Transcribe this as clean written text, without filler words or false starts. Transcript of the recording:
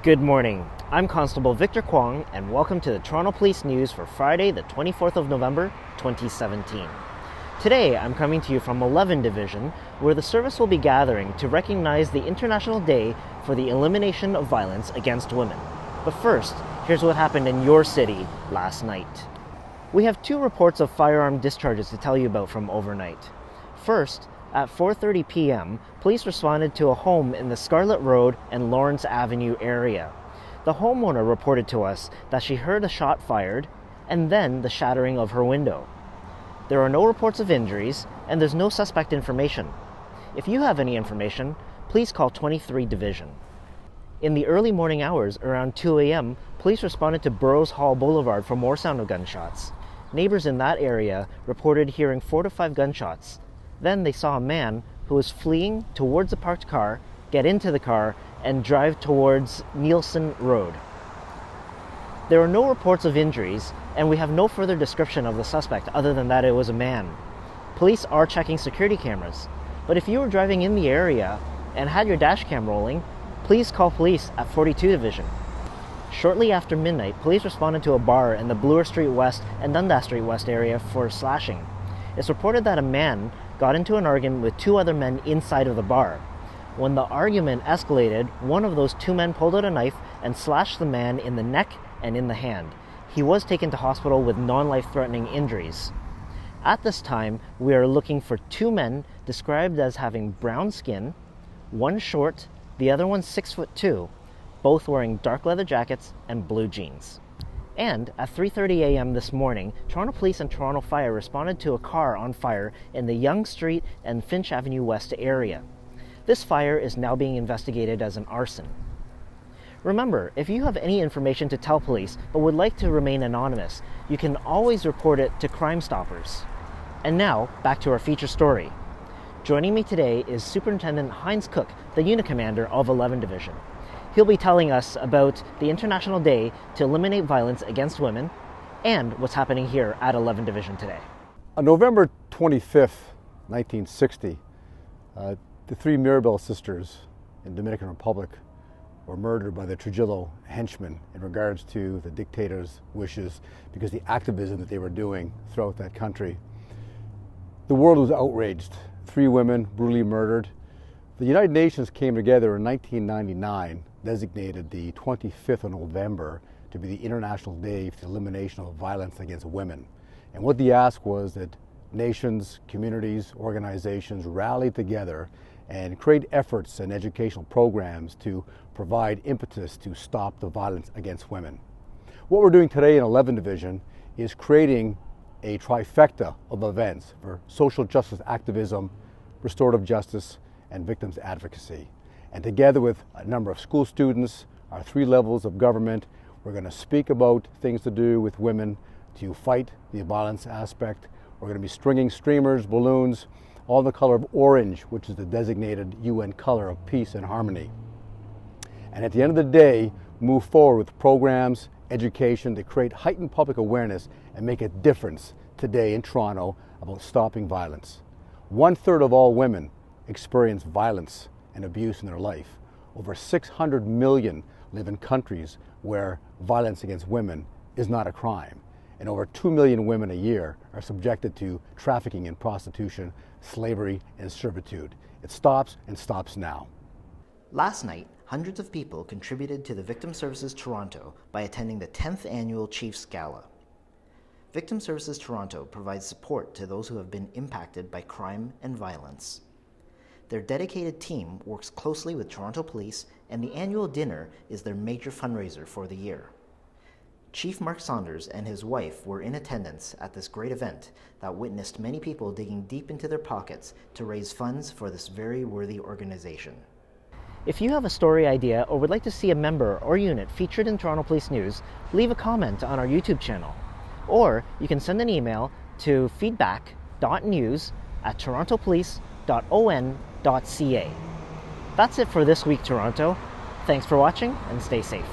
Good morning. I'm Constable Victor Kwong, and welcome to the Toronto Police News for Friday, the 24th of November, 2017. Today, I'm coming to you from 11 Division, where the service will be gathering to recognize the International Day for the Elimination of Violence Against Women. But first, here's what happened in your city last night. We have 2 reports of firearm discharges to tell you about from overnight. First, at 4:30 p.m., police responded to a home in the Scarlett Road and Lawrence Avenue area. The homeowner reported to us that she heard a shot fired and then the shattering of her window. There are no reports of injuries and there's no suspect information. If you have any information, please call 23 Division. In the early morning hours, around 2 a.m., police responded to Burroughs Hall Boulevard for more sound of gunshots. Neighbors in that area reported hearing 4 to 5 gunshots. Then they saw a man who was fleeing towards a parked car, get into the car, and drive towards Nielsen Road. There are no reports of injuries, and we have no further description of the suspect other than that it was a man. Police are checking security cameras, but if you were driving in the area and had your dash cam rolling, please call police at 42 Division. Shortly after midnight, police responded to a bar in the Bloor Street West and Dundas Street West area for slashing. It's reported that a man got into an argument with 2 other men inside of the bar. When the argument escalated, one of those 2 men pulled out a knife and slashed the man in the neck and in the hand. He was taken to hospital with non-life-threatening injuries. At this time, we are looking for 2 men described as having brown skin, one short, the other one 6'2", both wearing dark leather jackets and blue jeans. And at 3:30 a.m. this morning, Toronto Police and Toronto Fire responded to a car on fire in the Yonge Street and Finch Avenue West area. This fire is now being investigated as an arson. Remember, if you have any information to tell police but would like to remain anonymous, you can always report it to Crime Stoppers. And now, back to our feature story. Joining me today is Superintendent Heinz Kuck, the unit commander of 11 Division. He'll be telling us about the International Day to Eliminate Violence Against Women and what's happening here at 11 Division today. On November 25th, 1960, the 3 Mirabel sisters in Dominican Republic were murdered by the Trujillo henchmen in regards to the dictator's wishes because the activism that they were doing throughout that country. The world was outraged. 3 women brutally murdered. The United Nations came together in 1999, designated the 25th of November to be the International Day for the Elimination of Violence Against Women. And what the ask was that nations, communities, organizations rally together and create efforts and educational programs to provide impetus to stop the violence against women. What we're doing today in 11 Division is creating a trifecta of events for social justice activism, restorative justice, and victims advocacy. And together with a number of school students, our 3 levels of government, we're going to speak about things to do with women to fight the violence aspect. We're going to be stringing streamers, balloons, all in the color of orange, which is the designated UN color of peace and harmony. And at the end of the day, move forward with programs, education to create heightened public awareness and make a difference today in Toronto about stopping violence. 1/3 of all women experience violence and abuse in their life. Over 600 million live in countries where violence against women is not a crime. And over 2 million women a year are subjected to trafficking and prostitution, slavery and servitude. It stops and stops now. Last night, hundreds of people contributed to the Victim Services Toronto by attending the 10th Annual Chiefs Gala. Victim Services Toronto provides support to those who have been impacted by crime and violence. Their dedicated team works closely with Toronto Police, and the annual dinner is their major fundraiser for the year. Chief Mark Saunders and his wife were in attendance at this great event that witnessed many people digging deep into their pockets to raise funds for this very worthy organization. If you have a story idea or would like to see a member or unit featured in Toronto Police News, leave a comment on our YouTube channel. Or you can send an email to feedback.news@torontopolice.on.ca. That's it for this week, Toronto. Thanks for watching and stay safe.